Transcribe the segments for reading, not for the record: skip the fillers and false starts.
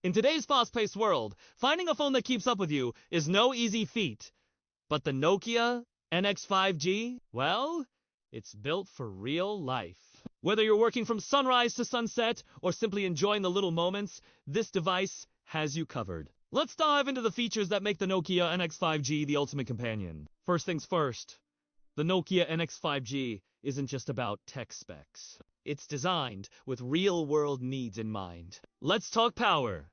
In today's fast-paced world, finding a phone that keeps up with you is no easy feat. But the Nokia NX 5G, well, it's built for real life. Whether you're working from sunrise to sunset or simply enjoying the little moments, this device has you covered. Let's dive into the features that make the Nokia NX 5G the ultimate companion. First things first, the Nokia NX 5G isn't just about tech specs. It's designed with real-world needs in mind. Let's talk power.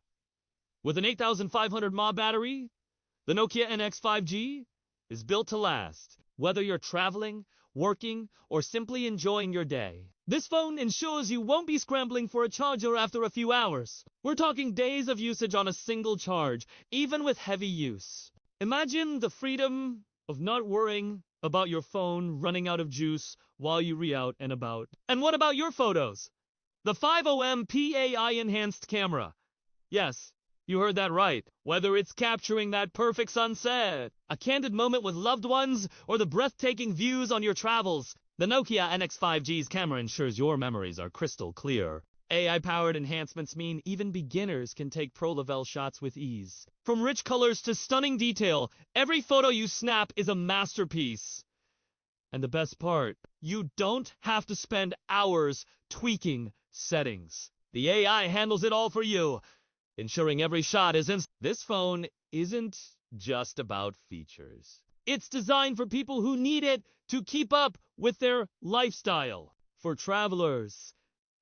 With an 8500 mAh battery, the Nokia NX 5G is built to last, whether you're traveling, working, or simply enjoying your day. This phone ensures you won't be scrambling for a charger after a few hours. We're talking days of usage on a single charge, even with heavy use. Imagine the freedom of not worrying about your phone running out of juice while you re-out and about. And what about your photos? The 50M PAI enhanced camera. Yes, you heard that right. Whether it's capturing that perfect sunset, a candid moment with loved ones, or the breathtaking views on your travels, the Nokia NX 5G's camera ensures your memories are crystal clear. AI-powered enhancements mean even beginners can take pro-level shots with ease. From rich colors to stunning detail, every photo you snap is a masterpiece. And the best part, you don't have to spend hours tweaking settings. The AI handles it all for you, ensuring every shot is instant. This phone isn't just about features. It's designed for people who need it to keep up with their lifestyle. For travelers,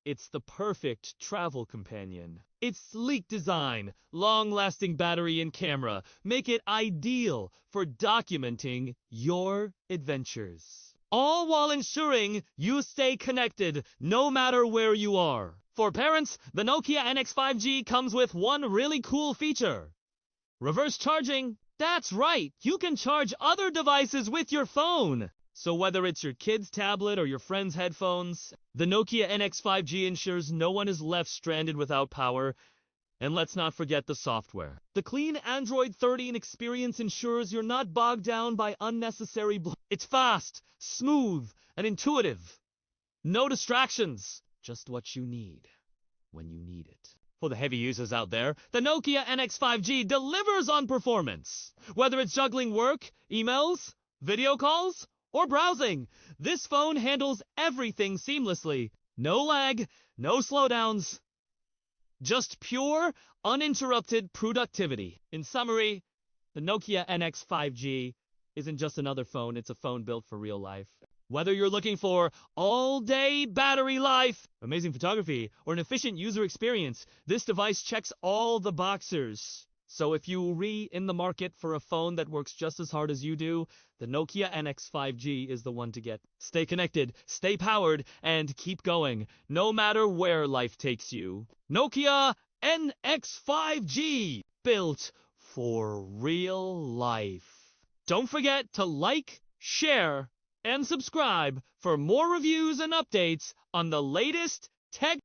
it's the perfect travel companion. Its sleek design, long-lasting battery and camera make it ideal for documenting your adventures, all while ensuring you stay connected no matter where you are. For parents, the Nokia NX 5G comes with one really cool feature: reverse charging. That's right, you can charge other devices with your phone. So whether it's your kid's tablet or your friend's headphones, the Nokia NX 5G ensures no one is left stranded without power. And let's not forget the software. The clean Android 13 experience ensures you're not bogged down by unnecessary It's fast, smooth, and intuitive. No distractions, just what you need when you need it. For the heavy users out there, the Nokia NX 5G delivers on performance. Whether it's juggling work, emails, video calls, or browsing, this phone handles everything seamlessly. No lag, no slowdowns. Just pure, uninterrupted productivity. In summary, the Nokia NX 5G isn't just another phone, it's a phone built for real life. Whether you're looking for all-day battery life, amazing photography, or an efficient user experience, this device checks all the boxes. So if you're in the market for a phone that works just as hard as you do, the Nokia NX 5G is the one to get. Stay connected, stay powered, and keep going, no matter where life takes you. Nokia NX 5G, built for real life. Don't forget to like, share, and subscribe for more reviews and updates on the latest tech